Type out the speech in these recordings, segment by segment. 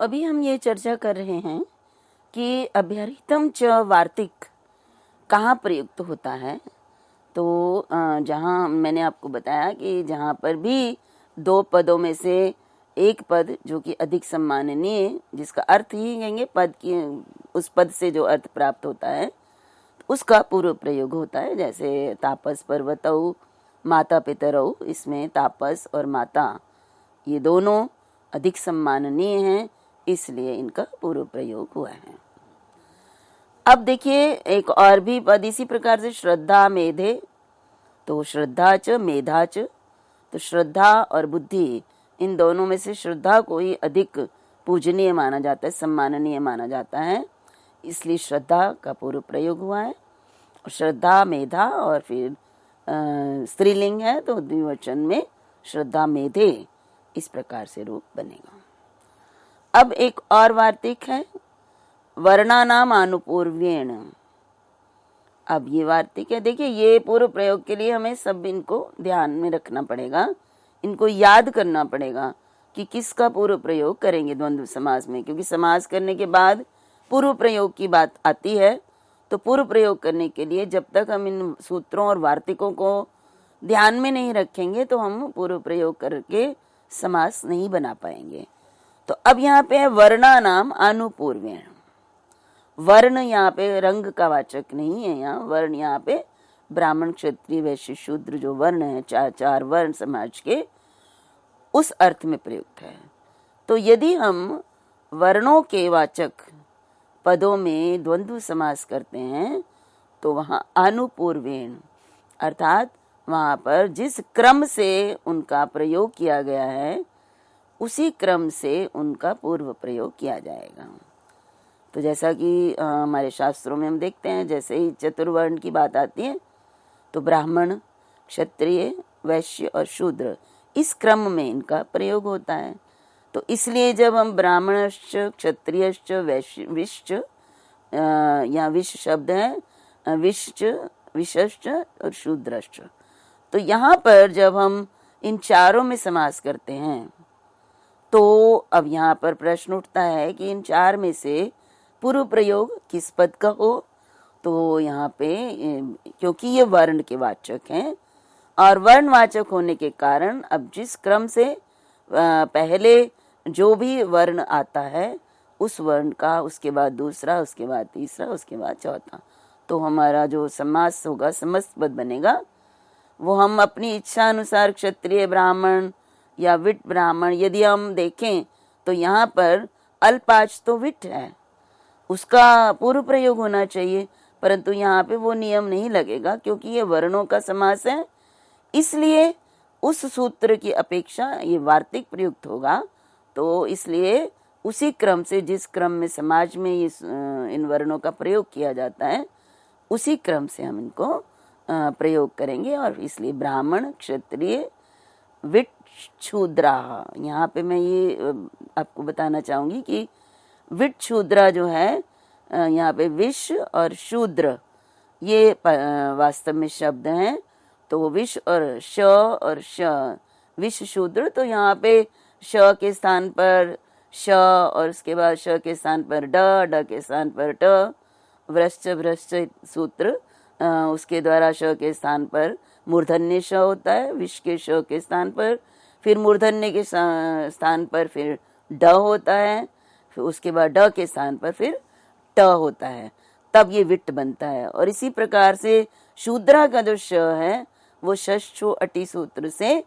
अभी हम ये चर्चा कर रहे हैं कि अभ्यर्थितम च वार्तिक कहाँ प्रयुक्त होता है। तो जहाँ मैंने आपको बताया कि जहाँ पर भी दो पदों में से एक पद जो कि अधिक सम्माननीय, जिसका अर्थ ही कहेंगे पद की, उस पद से जो अर्थ प्राप्त होता है उसका पूर्व प्रयोग होता है। जैसे तापस पर्वतौ माता पितरौ, इसमें तापस और माता ये दोनों अधिक सम्माननीय हैं, इसलिए इनका पूर्व प्रयोग हुआ है। अब देखिए एक और भी पद इसी प्रकार से श्रद्धा मेधे, तो श्रद्धा च मेधा च, तो श्रद्धा और बुद्धि इन दोनों में से श्रद्धा को ही अधिक पूजनीय माना जाता है, सम्माननीय माना जाता है, इसलिए श्रद्धा का पूर्व प्रयोग हुआ है। श्रद्धा मेधा और फिर स्त्रीलिंग है तो द्विवचन में श्रद्धा मेधे, इस प्रकार से रूप बनेगा। अब एक और वार्तिक है वर्णानाम आनुपूर्वेण। अब ये वार्तिक है, देखिए ये पूर्व प्रयोग के लिए हमें सब इनको ध्यान में रखना पड़ेगा, इनको याद करना पड़ेगा कि किसका पूर्व प्रयोग करेंगे द्वंद्व समास में, क्योंकि समास करने के बाद पूर्व प्रयोग की बात आती है। तो पूर्व प्रयोग करने के लिए जब तक हम इन सूत्रों और वार्तिकों को ध्यान में नहीं रखेंगे तो हम पूर्व प्रयोग करके समास नहीं बना पाएंगे। तो अब यहाँ पे है वर्णानाम आनुपूर्वेण। वर्ण यहाँ पे रंग का वाचक नहीं है, यहाँ वर्ण यहाँ पे ब्राह्मण क्षत्रिय वैश्य शूद्र जो वर्ण है, चार वर्ण समाज के, उस अर्थ में प्रयुक्त है। तो यदि हम वर्णों के वाचक पदों में द्वंद्व समास करते हैं तो वहां आनुपूर्वेण अर्थात वहां पर जिस क्रम से उनका प्रयोग किया गया है उसी क्रम से उनका पूर्व प्रयोग किया जाएगा। तो जैसा कि हमारे शास्त्रों में हम देखते हैं, जैसे ही चतुर्वर्ण की बात आती है तो ब्राह्मण क्षत्रिय वैश्य और शूद्र इस क्रम में इनका प्रयोग होता है। तो इसलिए जब हम ब्राह्मणश्च क्षत्रियश्च विश्च या विश्व शब्द है विश्च विशश्च और शूद्रश्च, तो यहाँ पर जब हम इन चारों में समास करते हैं तो अब यहाँ पर प्रश्न उठता है कि इन चार में से पूर्व प्रयोग किस पद का हो। तो यहाँ पे क्योंकि ये वर्ण के वाचक हैं और वर्णवाचक होने के कारण अब जिस क्रम से पहले जो भी वर्ण आता है उस वर्ण का उसके बाद दूसरा, उसके बाद तीसरा, उसके बाद चौथा, तो हमारा जो समास होगा समस्त पद बनेगा वो हम अपनी इच्छा अनुसार क्षत्रिय ब्राह्मण या विट ब्राह्मण, यदि हम देखें तो यहाँ पर अल्पाच तो विट है, उसका पूर्व प्रयोग होना चाहिए, परंतु यहाँ पे वो नियम नहीं लगेगा क्योंकि ये वर्णों का समास है, इसलिए उस सूत्र की अपेक्षा ये वार्तिक प्रयुक्त होगा। तो इसलिए उसी क्रम से जिस क्रम में समाज में इन वर्णों का प्रयोग किया जाता है उसी क्रम से हम इनको प्रयोग करेंगे। और इसलिए ब्राह्मण क्षत्रिय विट शूद्रा, यहाँ पे मैं ये आपको बताना चाहूंगी कि विट शूद्रा जो है यहाँ पे विश और शूद्र ये वास्तव में शब्द हैं। तो विश और श विश शूद्र, तो यहाँ पे श के स्थान पर श और उसके बाद श के स्थान पर ड के स्थान पर ट, वृश्च सूत्र उसके द्वारा श के स्थान पर मूर्धन्य श होता है, विश के श के स्थान पर फिर मूर्धन्य के स्थान पर फिर ड होता है, फिर उसके बाद ड के स्थान पर फिर ट होता है, तब ये विट बनता है। और इसी प्रकार से शूद्रा का जो श है वो षष्ठो अटी सूत्र से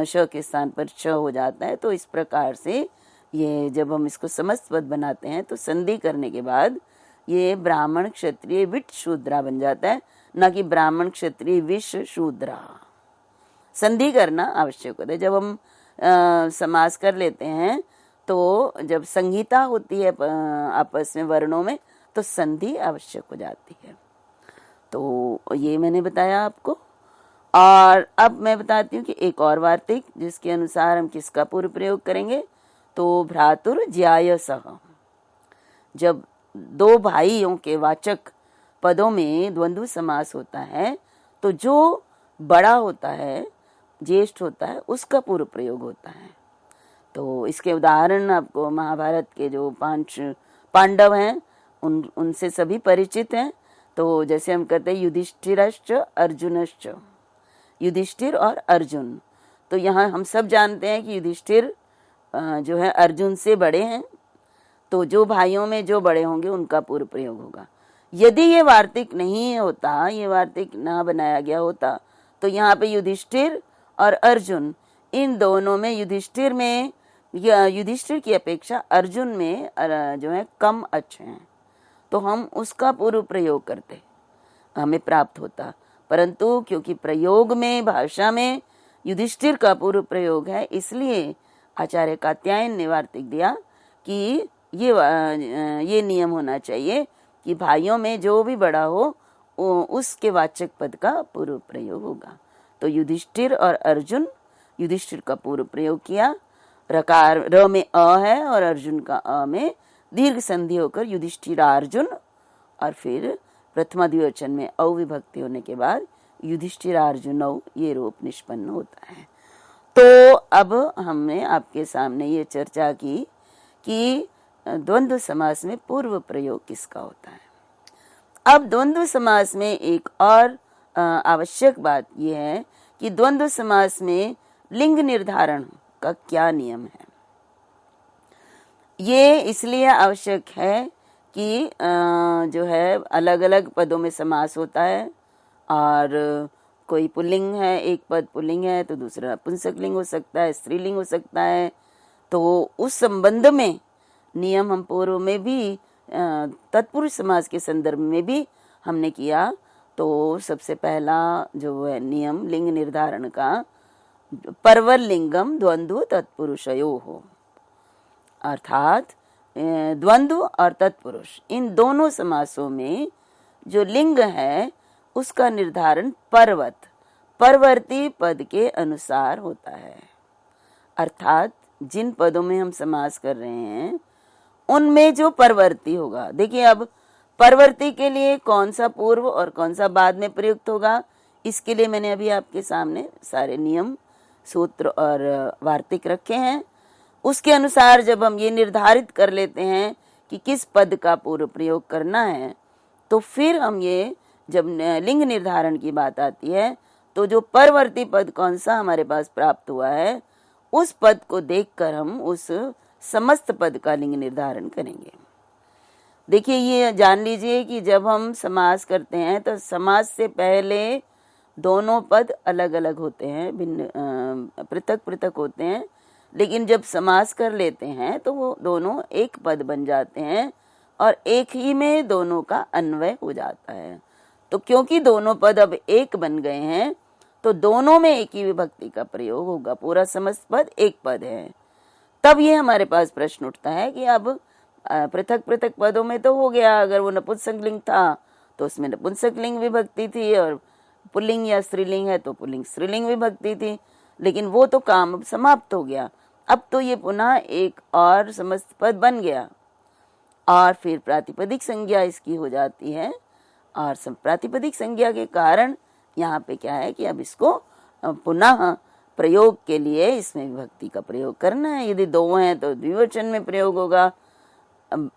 श के स्थान पर श हो जाता है। तो इस प्रकार से ये जब हम इसको समस्त पद बनाते हैं तो संधि करने के बाद ये ब्राह्मण क्षत्रिय विट शूद्रा बन जाता है, न कि ब्राह्मण क्षत्रिय विश शूद्रा। संधि करना आवश्यक होता है। जब हम समास कर लेते हैं तो जब संहिता होती है आपस में वर्णों में तो संधि आवश्यक हो जाती है। तो ये मैंने बताया आपको। और अब मैं बताती हूँ कि एक और वार्तिक जिसके अनुसार हम किसका पूर्व प्रयोग करेंगे। तो भ्रातुर ज्यायसः, जब दो भाइयों के वाचक पदों में द्वंद्व समास होता है तो जो बड़ा होता है ज्येष्ठ होता है उसका पूर्व प्रयोग होता है। तो इसके उदाहरण आपको महाभारत के जो 5 पांडव हैं उनसे सभी परिचित हैं। तो जैसे हम कहते हैं युधिष्ठिरश्च अर्जुनश्च, युधिष्ठिर और अर्जुन। तो यहाँ हम सब जानते हैं कि युधिष्ठिर जो है अर्जुन से बड़े हैं, तो जो भाइयों में जो बड़े होंगे उनका पूर्व प्रयोग होगा। यदि ये वार्तिक नहीं होता, ये वार्तिक ना बनाया गया होता, तो यहाँ पे युधिष्ठिर और अर्जुन, इन दोनों में युधिष्ठिर की अपेक्षा अर्जुन में जो है कम अच्छे हैं, तो हम उसका पूर्व प्रयोग करते, हमें प्राप्त होता। परंतु क्योंकि प्रयोग में, भाषा में युधिष्ठिर का पूर्व प्रयोग है, इसलिए आचार्य कात्यायन ने वार्तिक दिया कि ये नियम होना चाहिए कि भाइयों में जो भी बड़ा हो उसके वाचक पद का पूर्व प्रयोग होगा। तो युधिष्ठिर और अर्जुन, युधिष्ठिर का पूर्व प्रयोग किया, रकार र में अ है और अर्जुन का अ में दीर्घ संधि होकर युधिष्ठिरार्जुन, और फिर प्रथमा द्विवचन में औ विभक्ति होने के बाद युधिष्ठिरार्जुनौ, ये रूप निष्पन्न होता है। तो अब हमने आपके सामने ये चर्चा की कि द्वंद्व समास में पूर्व प्रयोग किसका होता है। अब द्वंद्व समास में एक और आवश्यक बात यह है कि द्वंद्व समास में लिंग निर्धारण का क्या नियम है। ये इसलिए आवश्यक है कि जो है अलग अलग पदों में समास होता है, और कोई पुल्लिंग है, एक पद पुल्लिंग है तो दूसरा नपुंसक लिंग हो सकता है, स्त्रीलिंग हो सकता है। तो उस संबंध में नियम हम पूर्व में भी तत्पुरुष समास के संदर्भ में भी हमने किया। तो सबसे पहला जो है नियम लिंग निर्धारण का, परवर लिंगम द्वंद्व तत्पुरुषयो हो, अर्थात द्वंद्व और तत्पुरुष इन दोनों समासों में जो लिंग है उसका निर्धारण परवर्ती पद के अनुसार होता है। अर्थात जिन पदों में हम समास कर रहे हैं उनमें जो परवर्ती होगा, देखिए अब परवर्ती के लिए कौन सा पूर्व और कौन सा बाद में प्रयुक्त होगा, इसके लिए मैंने अभी आपके सामने सारे नियम, सूत्र और वार्तिक रखे हैं। उसके अनुसार जब हम ये निर्धारित कर लेते हैं कि किस पद का पूर्व प्रयोग करना है, तो फिर हम ये जब लिंग निर्धारण की बात आती है तो जो परवर्ती पद कौन सा हमारे पास प्राप्त हुआ है उस पद को देखकर हम उस समस्त पद का लिंग निर्धारण करेंगे। देखिए ये जान लीजिए कि जब हम समास करते हैं तो समास से पहले दोनों पद अलग अलग होते हैं, भिन्न पृथक पृथक होते हैं, लेकिन जब समास कर लेते हैं तो वो दोनों एक पद बन जाते हैं और एक ही में दोनों का अन्वय हो जाता है। तो क्योंकि दोनों पद अब एक बन गए हैं तो दोनों में एक ही विभक्ति का प्रयोग होगा, पूरा समस्त पद एक पद है। तब ये हमारे पास प्रश्न उठता है कि अब पृथक पृथक पदों में तो हो गया, अगर वो नपुंसक लिंग था तो उसमें नपुंसक लिंग विभक्ति थी, और पुल्लिंग या स्त्रीलिंग है तो पुल्लिंग स्त्रीलिंग विभक्ति थी, लेकिन वो तो काम अब समाप्त हो गया। अब तो ये पुनः एक और समस्त पद बन गया, और फिर प्रातिपदिक संज्ञा इसकी हो जाती है, और प्रातिपदिक संज्ञा के कारण यहाँ पे क्या है कि अब इसको पुनः प्रयोग के लिए इसमें विभक्ति का प्रयोग करना है। यदि दो हैं तो द्विवचन में प्रयोग होगा,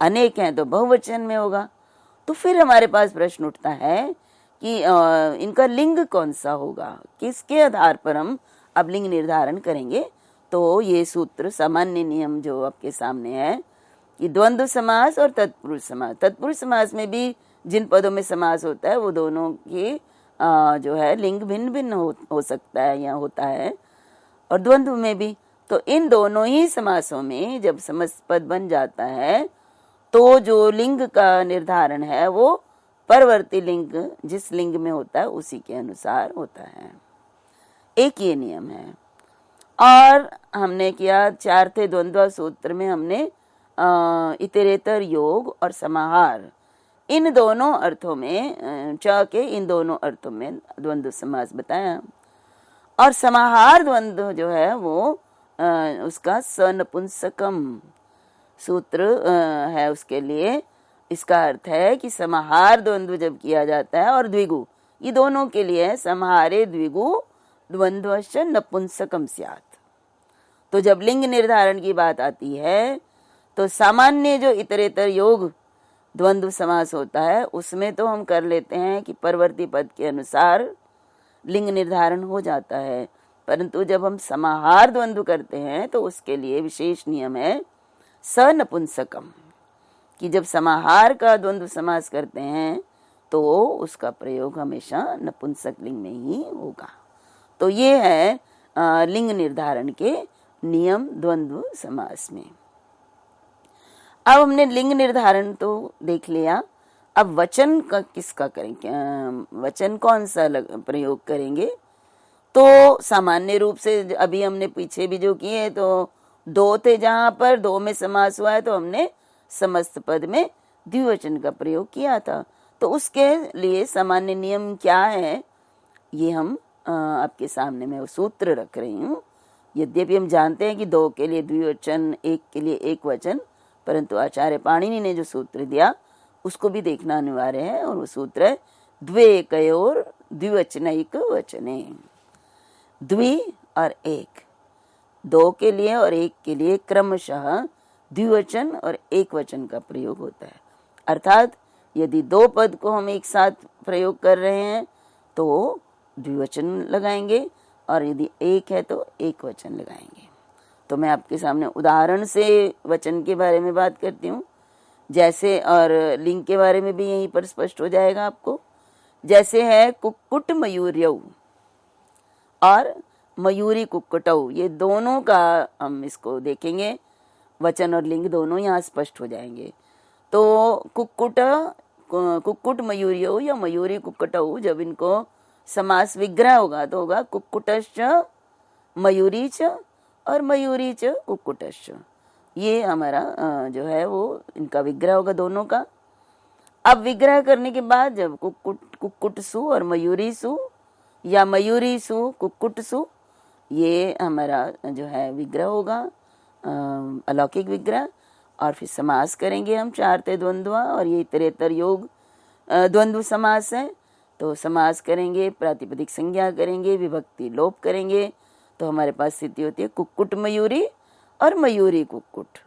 अनेक हैं तो बहुवचन में होगा। तो फिर हमारे पास प्रश्न उठता है कि इनका लिंग कौन सा होगा, किसके आधार पर हम अब लिंग निर्धारण करेंगे। तो ये सूत्र सामान्य नियम जो आपके सामने है कि द्वंद्व समास और तत्पुरुष समास, तत्पुरुष समास में भी जिन पदों में समास होता है वो दोनों की जो है लिंग भिन्न भिन्न हो सकता है या होता है, और द्वंद्व में भी। तो इन दोनों ही समासों में जब समस्त पद बन जाता है तो जो लिंग का निर्धारण है वो परवर्ती लिंग जिस लिंग में होता है उसी के अनुसार होता है। एक ये नियम है। और हमने किया चार्थे द्वंद्व सूत्र में हमने इतरेतर योग और समाहार इन दोनों अर्थों में च के इन दोनों अर्थों में द्वंद्व समास बताया। और समाहार द्वंद्व जो है वो उसका सनपुंसकम सूत्र है उसके लिए। इसका अर्थ है कि समाहार द्वंद्व जब किया जाता है और द्विगु, ये दोनों के लिए समाहारे द्विगु द्वंद्वश्च नपुंसकम स्यात्। तो जब लिंग निर्धारण की बात आती है तो सामान्य जो इतरेतर योग द्वंद्व समास होता है उसमें तो हम कर लेते हैं कि परवर्ती पद के अनुसार लिंग निर्धारण हो जाता है, परंतु जब हम समाहार द्वंद्व करते हैं तो उसके लिए विशेष नियम है सनपुंसकम, कि जब समाहार का द्वंद्व समास करते हैं तो उसका प्रयोग हमेशा नपुंसक लिंग में ही होगा। तो ये है लिंग निर्धारण के नियम द्वंद्व समास में। अब हमने लिंग निर्धारण तो देख लिया, अब वचन का किसका करेंगे, वचन कौन सा प्रयोग करेंगे? तो सामान्य रूप से अभी हमने पीछे भी जो किए तो दो थे, जहां पर दो में समास हुआ है तो हमने समस्त पद में द्विवचन का प्रयोग किया था। तो उसके लिए सामान्य नियम क्या है ये हम आपके सामने मैं वो सूत्र रख रही हूँ। यद्यपि हम जानते हैं कि दो के लिए द्विवचन, एक के लिए एक वचन, परंतु आचार्य पाणिनि ने जो सूत्र दिया उसको भी देखना अनिवार्य है, और वो सूत्र है द्वेकयोर द्विवचनैक वचने। द्वि और एक, दो के लिए और एक के लिए क्रमशः द्विवचन और एक वचन का प्रयोग होता है। अर्थात यदि दो पद को हम एक साथ प्रयोग कर रहे हैं तो द्विवचन लगाएंगे, और यदि एक है तो एक वचन लगाएंगे। तो मैं आपके सामने उदाहरण से वचन के बारे में बात करती हूँ, जैसे, और लिंग के बारे में भी यहीं पर स्पष्ट हो जाएगा आपको। जैसे है कुक्कुट मयूर्यौ और मयूरी कुक्कुटौ, ये दोनों का हम इसको देखेंगे, वचन और लिंग दोनों यहाँ स्पष्ट हो जाएंगे। तो कुक्कुट मयूर्यौ या मयूरी कुक्कुटौ, जब इनको समास विग्रह होगा तो होगा कुक्कुटश्च मयूरीच और मयूरीच कुक्कुटश्च। ये हमारा जो है वो इनका विग्रह होगा दोनों का। अब विग्रह करने के बाद जब कुक्कुटसु और मयूरीसु या मयूरीसु कुक्कुटसु, ये हमारा जो है विग्रह होगा, अलौकिक विग्रह। और फिर समास करेंगे हम चार ते द्वंद्वा, और ये इतरेतर योग द्वंद्व समास है। तो समास करेंगे, प्रातिपदिक संज्ञा करेंगे, विभक्ति लोप करेंगे, तो हमारे पास स्थिति होती है कुक्कुट मयूरी और मयूरी कुक्कुट।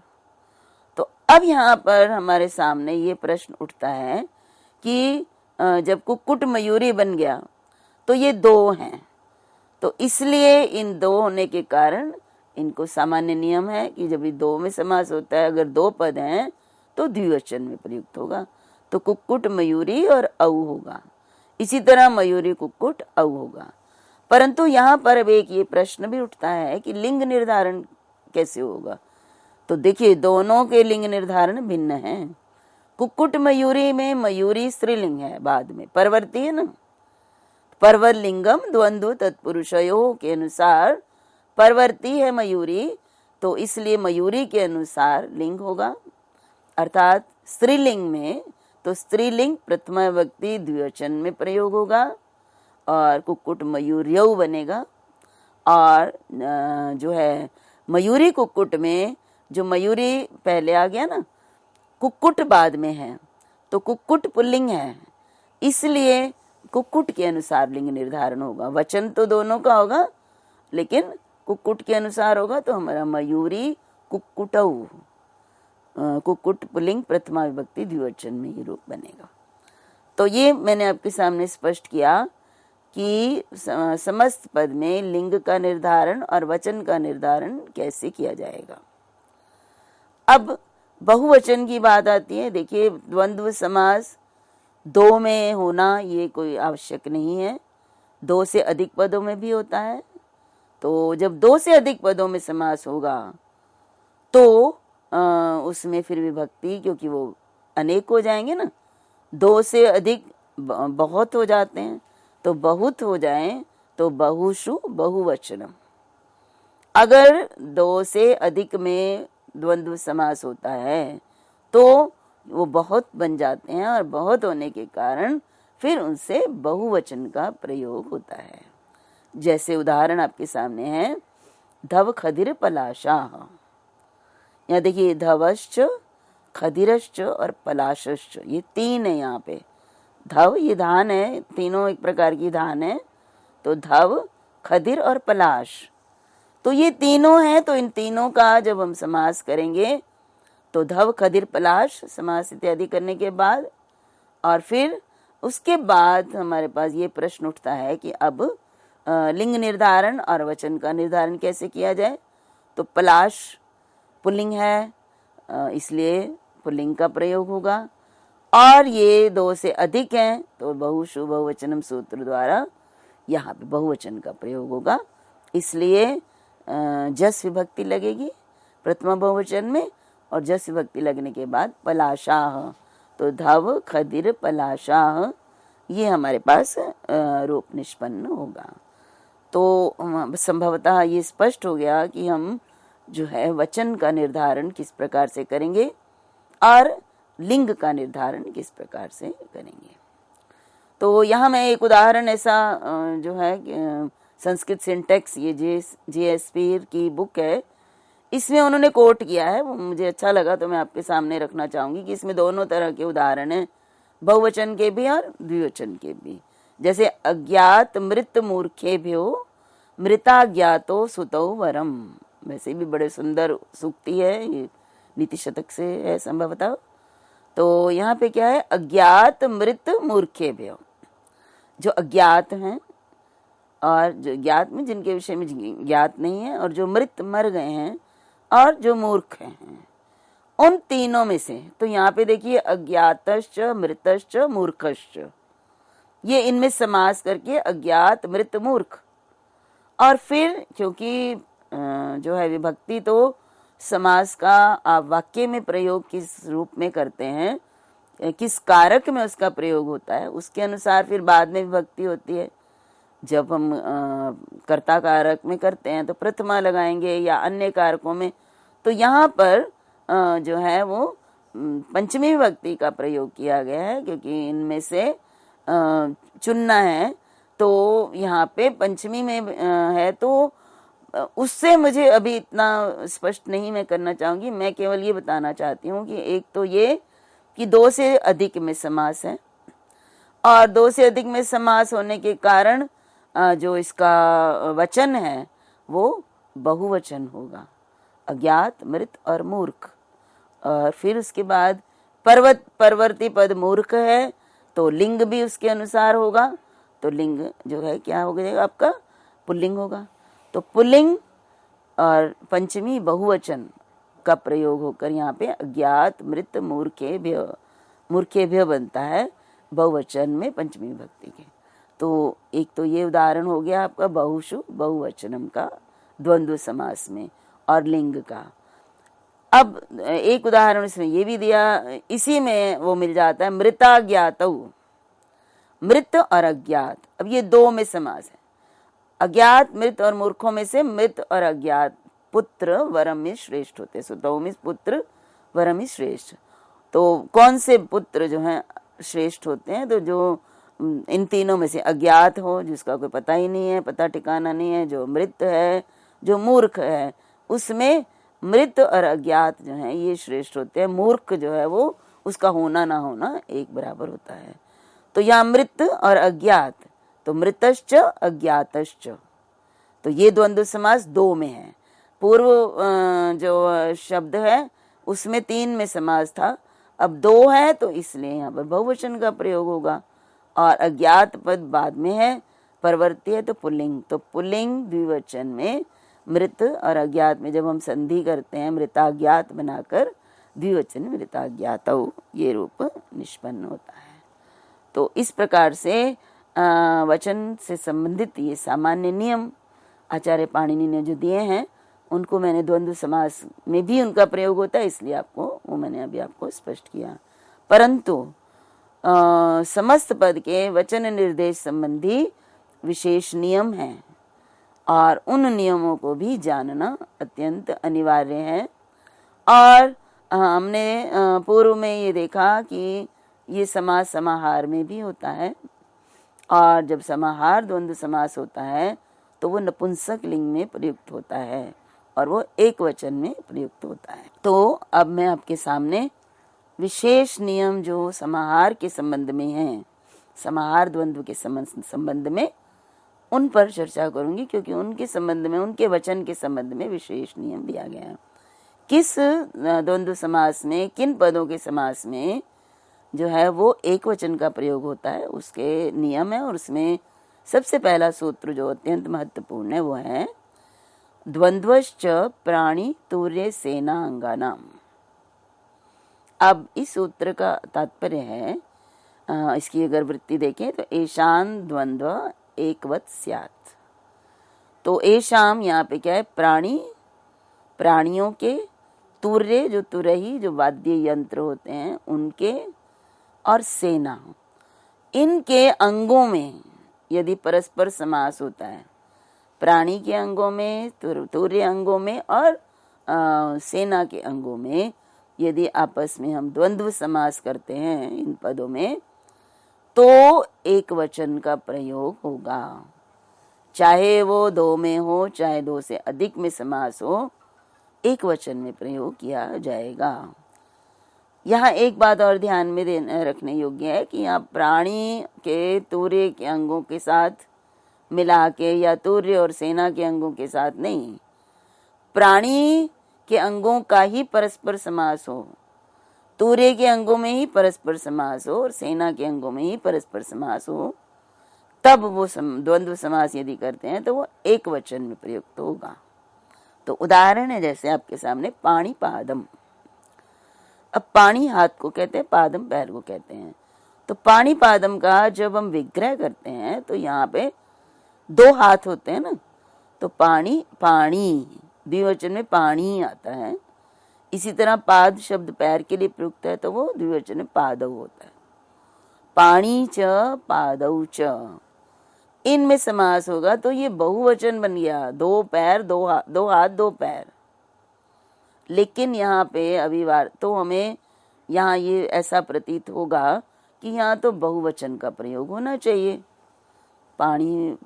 तो अब यहाँ पर हमारे सामने ये प्रश्न उठता है कि जब कुक्कुट मयूरी बन गया तो ये दो हैं, तो इसलिए इन दो होने के कारण इनको सामान्य नियम है कि जब ये दो में समास होता है, अगर दो पद हैं तो द्विवचन में प्रयुक्त होगा। तो कुक्कुट मयूरी और औ होगा, इसी तरह मयूरी कुक्कुट औ होगा। परंतु यहाँ पर अब एक ये प्रश्न भी उठता है कि लिंग निर्धारण कैसे होगा? तो देखिए दोनों के लिंग निर्धारण भिन्न हैं। कुक्कुट मयूरी में मयूरी स्त्रीलिंग है, बाद में परवर्ती है ना, परवर लिंगम द्वंद्व तत्पुरुषयों के अनुसार परवर्ती है मयूरी, तो इसलिए मयूरी के अनुसार लिंग होगा। अर्थात स्त्रीलिंग में तो स्त्रीलिंग प्रथमा विभक्ति द्विवचन में प्रयोग होगा और कुक्कुट मयूर्यौ बनेगा। और जो है मयूरी कुक्कुट में जो मयूरी पहले आ गया ना, कुक्कुट बाद में है, तो कुक्कुट पुल्लिंग है, इसलिए कुक्कुट के अनुसार लिंग निर्धारण होगा। वचन तो दोनों का होगा लेकिन कुक्कुट के अनुसार होगा, तो हमारा मयूरी कुक्कुटौ, कुक्कुट पुल्लिंग प्रथमा विभक्ति द्विवचन में ही रूप बनेगा। तो ये मैंने आपके सामने स्पष्ट किया कि समस्त पद में लिंग का निर्धारण और वचन का निर्धारण कैसे किया जाएगा। अब बहुवचन की बात आती है। देखिए द्वंद्व समास दो में होना ये कोई आवश्यक नहीं है, दो से अधिक पदों में भी होता है। तो जब दो से अधिक पदों में समास होगा तो उसमें फिर विभक्ति, क्योंकि वो अनेक हो जाएंगे ना, दो से अधिक बहुत हो जाते हैं, तो बहुत हो जाएं तो बहुषु बहुवचनम। अगर दो से अधिक में द्वंद्व समास होता है तो वो बहुत बन जाते हैं, और बहुत होने के कारण फिर उनसे बहुवचन का प्रयोग होता है। जैसे उदाहरण आपके सामने है धव खदिर पलाशाह। यहाँ देखिए धवश्च, खदिरश्च और पलाशश्च, ये तीन है यहाँ पे। धव ये धान है, तीनों एक प्रकार की धान है, तो धव, खदिर और पलाश। तो ये तीनों हैं, तो इन तीनों का जब हम समास करेंगे तो धव खदिर पलाश समास इत्यादि करने के बाद, और फिर उसके बाद हमारे पास ये प्रश्न उठता है कि अब लिंग निर्धारण और वचन का निर्धारण कैसे किया जाए। तो पलाश पुल्लिंग है, इसलिए पुल्लिंग का प्रयोग होगा, और ये दो से अधिक हैं तो बहुशु बहुवचनम सूत्र द्वारा यहाँ पे बहुवचन का प्रयोग होगा, इसलिए जस विभक्ति लगेगी प्रथमा बहुवचन में, और जस विभक्ति लगने के बाद पलाशाह, तो धव खदिर पलाशाह, ये हमारे पास रूप निष्पन्न होगा। तो संभवतः ये स्पष्ट हो गया कि हम जो है वचन का निर्धारण किस प्रकार से करेंगे और लिंग का निर्धारण किस प्रकार से करेंगे। तो यहाँ मैं एक उदाहरण ऐसा जो है संस्कृत सिंटेक्स, ये JSP की बुक है, इसमें उन्होंने कोट किया है, वो मुझे अच्छा लगा तो मैं आपके सामने रखना चाहूंगी कि इसमें दोनों तरह के उदाहरण हैं, बहुवचन के भी और द्विवचन के भी। जैसे अज्ञात मृत मूर्खेभ्यो मृता ज्ञातो सुतौ वरम, वैसे भी बड़े सुंदर सूक्ति है, ये नीति शतक से है संभवतः। तो यहाँ पे क्या है, अज्ञात मृत मूर्खेभ्यो, जो अज्ञात हैं और जो ज्ञात में जिनके विषय में ज्ञात नहीं है, और जो मृत मर गए हैं और जो मूर्ख हैं, उन तीनों में से। तो यहाँ पे देखिए अज्ञातश्च मृतश्च मूर्खश्च, ये इनमें समास करके अज्ञात मृत मूर्ख, और फिर क्योंकि जो है विभक्ति तो समास का आप वाक्य में प्रयोग किस रूप में करते हैं, किस कारक में उसका प्रयोग होता है, उसके अनुसार फिर बाद में विभक्ति होती है। जब हम कर्ता कारक में करते हैं तो प्रथमा लगाएंगे या अन्य कारकों में, तो यहाँ पर जो है वो पंचमी विभक्ति का प्रयोग किया गया है, क्योंकि इनमें से चुनना है। तो यहाँ पे पंचमी में है, तो उससे मुझे अभी इतना स्पष्ट नहीं मैं करना चाहूंगी, मैं केवल ये बताना चाहती हूँ कि एक तो ये कि दो से अधिक में समास है, और दो से अधिक में समास होने के कारण जो इसका वचन है वो बहुवचन होगा, अज्ञात मृत और मूर्ख। और फिर उसके बाद परवर्ती पद मूर्ख है, तो लिंग भी उसके अनुसार होगा, तो लिंग जो है क्या हो गया आपका, पुल्लिंग होगा। तो पुल्लिंग और पंचमी बहुवचन का प्रयोग होकर यहाँ पे अज्ञात मृत मूर्खेभ्य बनता है बहुवचन में पंचमी विभक्ति के। तो एक तो ये उदाहरण हो गया आपका बहुशु बहुवचनम का द्वंद्व समास में और लिंग का। अब एक उदाहरण इसमें ये भी दिया, इसी में वो मिल जाता है मृताज्ञातौ, मृत और अज्ञात। अब ये दो में समास है, अज्ञात मृत और मूर्खों में से मृत और अज्ञात पुत्र वरम में श्रेष्ठ होते, सुतौ में पुत्र वरम में श्रेष्ठ। तो कौन से पुत्र जो हैं श्रेष्ठ होते हैं, तो जो इन तीनों में से अज्ञात हो, जिसका कोई पता ही नहीं है, पता ठिकाना नहीं है, जो मृत है, जो मूर्ख है, उसमें मृत और अज्ञात जो है ये श्रेष्ठ होते हैं। मूर्ख जो है वो उसका होना ना होना एक बराबर होता है। तो यहाँ मृत और अज्ञात, तो मृतश्च अज्ञातश्च, तो ये द्वंद्व समास दो में है। पूर्व जो शब्द है उसमें तीन में समास था, अब दो है, तो इसलिए यहाँ पर बहुवचन का प्रयोग होगा। और अज्ञात पद बाद में है, परवर्ती है, तो पुल्लिंग, तो पुल्लिंग द्विवचन में मृत और अज्ञात में जब हम संधि करते हैं मृताज्ञात बनाकर, द्विवचन मृताज्ञातौ ये रूप निष्पन्न होता है। तो इस प्रकार से वचन से संबंधित ये सामान्य नियम आचार्य पाणिनि ने जो दिए हैं, उनको मैंने द्वंद्व समास में भी उनका प्रयोग होता है, इसलिए आपको वो मैंने अभी आपको स्पष्ट किया। परंतु समस्त पद के वचन निर्देश संबंधी विशेष नियम हैं, और उन नियमों को भी जानना अत्यंत अनिवार्य है। और हमने पूर्व में ये देखा कि ये समास समाहार में भी होता है, और जब समाहार द्वंद्व समास होता है तो वो नपुंसक लिंग में प्रयुक्त होता है, और वो एक वचन में प्रयुक्त होता है। तो अब मैं आपके सामने विशेष नियम जो समाहार के संबंध में हैं, समाहार द्वंद्व के संबंध में उन पर चर्चा करूंगी, क्योंकि उनके संबंध में, उनके वचन के संबंध में विशेष नियम दिया गया है। किस द्वंद्व समास में, किन पदों के समास में जो है वो एक वचन का प्रयोग होता है, उसके नियम है। और उसमें सबसे पहला सूत्र जो अत्यंत महत्वपूर्ण है वो है द्वंद्वश्च प्राणी तुर्य सेना अंगानाम। अब इस सूत्र का तात्पर्य है, इसकी अगर वृत्ति देखें तो एशान द्वंद्व एकवत स्यात्। तो एशाम यहाँ पे क्या है, प्राणी, प्राणियों के, तुर्य जो तुरही जो वाद्य यंत्र होते हैं उनके, और सेना, इनके अंगों में यदि परस्पर समास होता है, प्राणी के अंगों में, तुर्य अंगों में और सेना के अंगों में यदि आपस में हम द्वंद्व समास करते हैं इन पदों में, तो एक वचन का प्रयोग होगा। चाहे वो दो में हो, चाहे दो से अधिक में समास हो, एक वचन में प्रयोग किया जाएगा। यहाँ एक बात और ध्यान में रखने योग्य है कि यहाँ प्राणी के तुर्य के अंगों के साथ मिला के या तुर्य और सेना के अंगों के साथ नहीं, प्राणी के अंगों का ही परस्पर समास हो, तुर्य के अंगों में ही परस्पर समास हो और सेना के अंगों में ही परस्पर समास हो, तब वो द्वंद्व समास यदि करते हैं तो वो एक वचन में प्रयुक्त होगा। तो उदाहरण है जैसे आपके सामने पाणी पादम। अब पाणी हाथ को कहते हैं, पादम पैर को कहते हैं। तो पाणी पादम का जब हम विग्रह करते हैं तो यहाँ पे दो हाथ होते हैं ना, तो पाणी, पाणी द्विवचन में पाणी आता है। इसी तरह पाद शब्द पैर के लिए प्रयुक्त है तो वो द्विवचन में पादव होता है। पाणी च पादौ च, इनमें समास होगा तो ये बहुवचन बन गया, दो पैर, दो हाथ दो पैर। लेकिन यहाँ पे अभिवार तो हमें यहाँ ये ऐसा प्रतीत होगा कि यहाँ तो बहुवचन का प्रयोग होना चाहिए। पाणी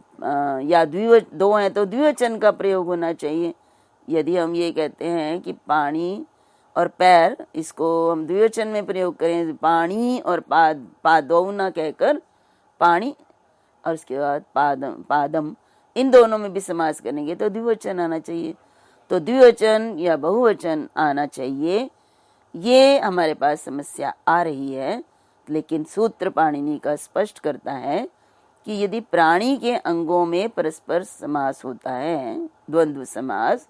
या दो हैं तो द्विवचन का प्रयोग होना चाहिए। यदि हम ये कहते हैं कि पाणी और पैर, इसको हम द्विवचन में प्रयोग करें, पाणी और पादौ न कहकर पाणी और उसके बाद पादम, पादम, इन दोनों में भी समास करेंगे तो द्विवचन आना चाहिए। तो द्विवचन या बहुवचन आना चाहिए, ये हमारे पास समस्या आ रही है। लेकिन सूत्र पाणिनि का स्पष्ट करता है कि यदि प्राणी के अंगों में परस्पर समास होता है, द्वंद्व समास,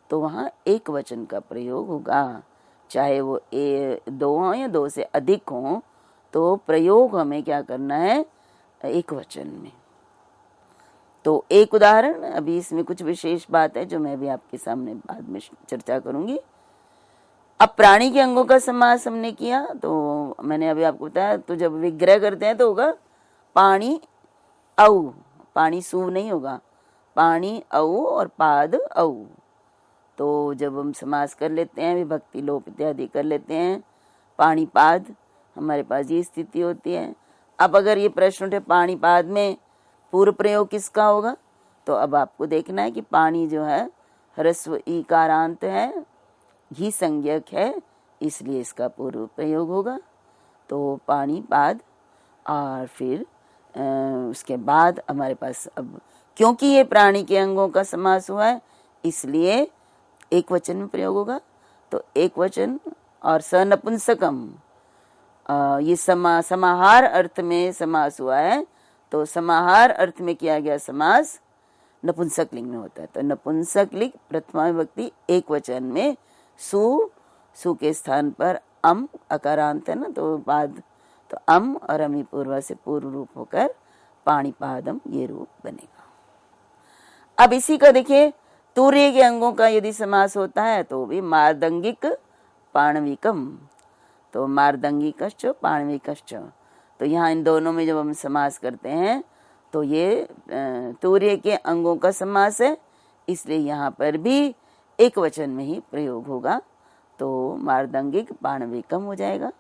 तो वहाँ एक वचन का प्रयोग होगा। चाहे वो दो हों या दो से अधिक हों, तो प्रयोग हमें क्या करना है, एक वचन में। तो एक उदाहरण, अभी इसमें कुछ विशेष बात है जो मैं भी आपके सामने बाद में चर्चा करूंगी। अब प्राणी के अंगों का समास हमने किया, तो मैंने अभी आपको बताया, तो जब विग्रह करते हैं तो होगा पाणी औ, पाणी सु नहीं होगा, पाणी औ और पाद औ। तो जब हम समास कर लेते हैं, विभक्ति लोप इत्यादि कर लेते हैं, पाणी पाद, हमारे पास ये स्थिति होती है। अब अगर ये प्रश्न उठे पाणी पाद में पूर्व प्रयोग किसका होगा, तो अब आपको देखना है कि पानी जो है ह्रस्व ईकारांत है, घी संज्ञक है, इसलिए इसका पूर्व प्रयोग होगा। तो पाणी पाद, और फिर उसके बाद हमारे पास, अब क्योंकि ये प्राणी के अंगों का समास हुआ है इसलिए एक वचन में प्रयोग होगा। तो एक वचन और सनपुंसकम, ये समाहार अर्थ में समास हुआ है, तो समाहार अर्थ में किया गया समास नपुंसक लिंग में होता है। तो नपुंसक लिंग प्रथमा विभक्ति एक वचन में, सु के स्थान पर अम अकारांत है ना, तो बाद, तो अम और अमी पूर्व से पूर्व रूप होकर पाणी पादम ये रूप बनेगा। अब इसी का देखिए, तुर्य के अंगों का यदि समास होता है तो भी मार्दंगिक पाणविकम, तो मार्दंगिकश्च पाणविकश्च। तो यहाँ इन दोनों में जब हम समास करते हैं तो ये तुर्य के अंगों का समास है, इसलिए यहाँ पर भी एक वचन में ही प्रयोग होगा। तो मार्दंगिक पाणविकम हो जाएगा।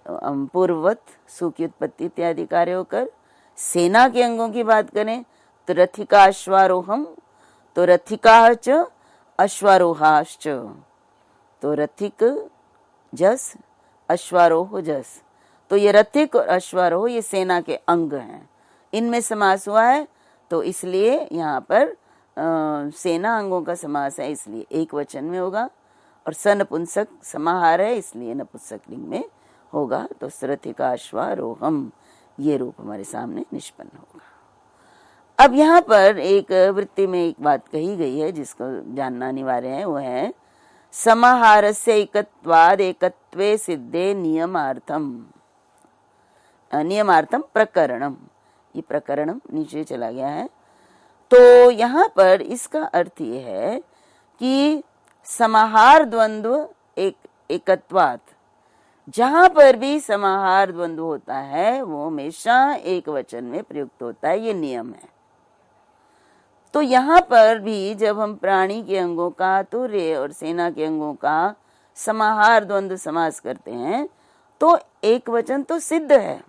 पूर्ववत सु की उत्पत्ति इत्यादि कार्य होकर सेना के अंगों की बात करें तो रथिका अश्वारोहम, तो रथिका च अश्वारोहाश्च, तो रथिक जस अश्वारोह जस। तो ये रथिक और अश्वारोह ये सेना के अंग हैं, इनमें समास हुआ है तो इसलिए यहाँ पर सेना अंगों का समास है, इसलिए एक वचन में होगा, और सनपुंसक समाहार है इसलिए नपुंसकलिंग में होगा। तो सरथिकाश्वारोहम ये रूप हमारे सामने निष्पन्न होगा। अब यहाँ पर एक वृत्ति में एक बात कही गई है जिसको जानना अनिवार्य है, वो है समाहारस्य एकत्वाद एकत्वे सिद्धे नियमार्थम प्रकरणम। ये प्रकरणम नीचे चला गया है। तो यहाँ पर इसका अर्थ ये है कि समाहार द्वंद्व एकत्वात, जहां पर भी समाहार द्वंद्व होता है वो हमेशा एक वचन में प्रयुक्त होता है, ये नियम है। तो यहाँ पर भी जब हम प्राणी के अंगों का, तुर्य और सेना के अंगों का समाहार द्वंद्व समास करते हैं तो एक वचन तो सिद्ध है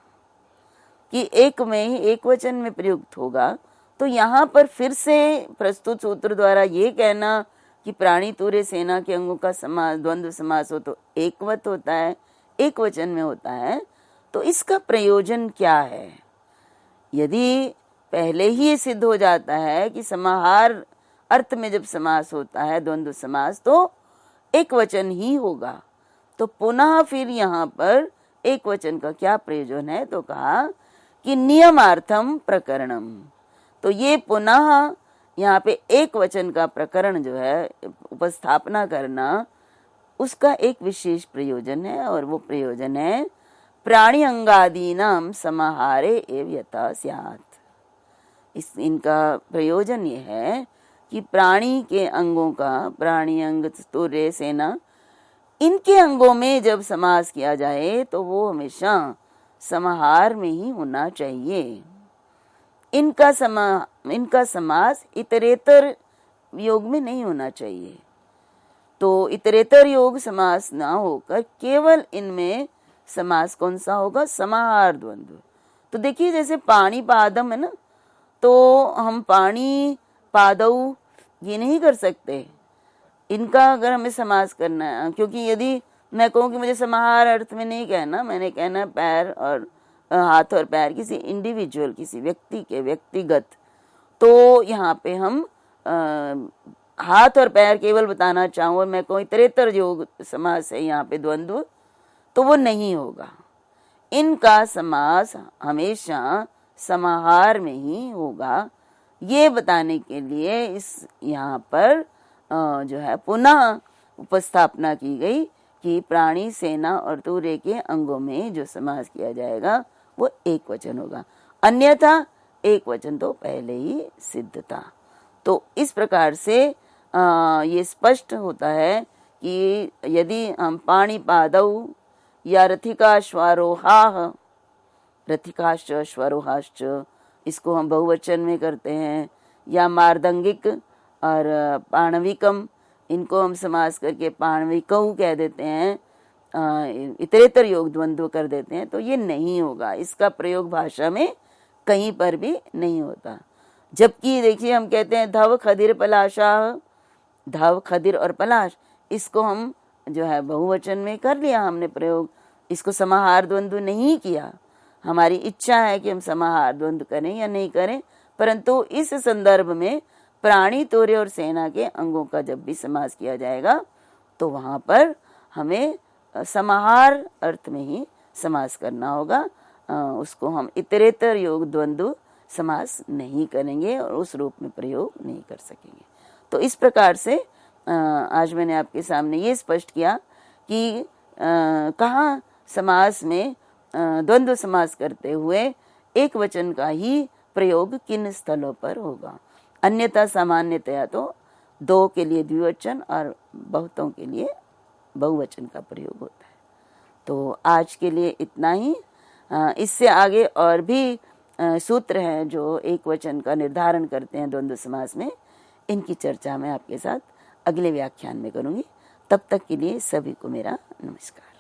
कि एक में ही एक वचन में प्रयुक्त होगा। तो यहाँ पर फिर से प्रस्तुत सूत्र द्वारा ये कहना कि प्राणी तुर्य सेना के अंगों का समास द्वंद्व समास हो तो एकवत होता है, एक वचन में होता है, तो इसका प्रयोजन क्या है? यदि पहले ही ये सिद्ध हो जाता है कि समाहार अर्थ में जब समास होता है द्वंद्व समास तो एक वचन ही होगा, तो पुनः फिर यहाँ पर एक वचन का क्या प्रयोजन है? तो कहा कि नियमार्थम प्रकरणम। तो ये पुनः यहाँ पे एक वचन का प्रकरण जो है उपस्थापना करना, उसका एक विशेष प्रयोजन है, और वो प्रयोजन है प्राणी अंगादीनाम समाहारे एव यथा स्यात्। इनका प्रयोजन ये है कि प्राणी के अंगों का, प्राणी अंग तुर्य सेना, इनके अंगों में जब समास किया जाए तो वो हमेशा समाहार में ही होना चाहिए। इनका समास इतरेतर योग में नहीं होना चाहिए। तो इतरेतर योग समास ना होकर केवल इनमें समास कौन सा होगा? समाहार द्वंद्व। तो देखिए जैसे पानी पादम है ना, तो हम पानी पादऊ ये नहीं कर सकते, इनका अगर हमें समास करना है, क्योंकि यदि मैं कहूँ कि मुझे समाहार अर्थ में नहीं कहना, मैंने कहना पैर और हाथ और पैर, किसी इंडिविजुअल, किसी व्यक्ति के व्यक्तिगत, तो यहाँ पे हम हाथ और पैर केवल बताना चाहूँ और मैं कहूँ इतरेतर योग समास है यहाँ पे द्वंद्व, तो वो नहीं होगा। इनका समास हमेशा समाहार में ही होगा, ये बताने के लिए इस यहाँ पर जो है पुनः उपस्थापना की गई कि प्राणी सेना और तुर्य के अंगों में जो समास किया जाएगा वो एक वचन होगा, अन्यथा एक वचन तो पहले ही सिद्ध था। तो इस प्रकार से ये स्पष्ट होता है कि यदि हम पाणी पादौ या रथिकाश्वारोहाः, रथिकाश्च अश्वारोहाश्च, इसको हम बहुवचन में करते हैं, या मार्दंगिक और पाणविकम, इनको हम समास करके पाणविकौ कह देते हैं, इतरेतर योग द्वंद्व कर देते हैं, तो ये नहीं होगा। इसका प्रयोग भाषा में कहीं पर भी नहीं होता। जबकि देखिए हम कहते हैं धव खदिर पलाशाः, धव खदिर और पलाश, इसको हम जो है बहुवचन में कर लिया हमने प्रयोग, इसको समाहार द्वंद्व नहीं किया। हमारी इच्छा है कि हम समाहार द्वंद्व करें या नहीं करें, परंतु इस संदर्भ में प्राणी तुर्य और सेना के अंगों का जब भी समास किया जाएगा तो वहां पर हमें समाहार अर्थ में ही समास करना होगा, उसको हम इतरेतर योग द्वंद्व समास नहीं करेंगे और उस रूप में प्रयोग नहीं कर सकेंगे। तो इस प्रकार से आज मैंने आपके सामने ये स्पष्ट किया कि कहाँ समास में द्वंद्व समास करते हुए एक वचन का ही प्रयोग किन स्थलों पर होगा, अन्यथा सामान्यतया तो दो के लिए द्विवचन और बहुतों के लिए बहुवचन का प्रयोग होता है। तो आज के लिए इतना ही। इससे आगे और भी सूत्र हैं जो एक वचन का निर्धारण करते हैं द्वंद्व समास में, इनकी चर्चा मैं आपके साथ अगले व्याख्यान में करूंगी। तब तक के लिए सभी को मेरा नमस्कार।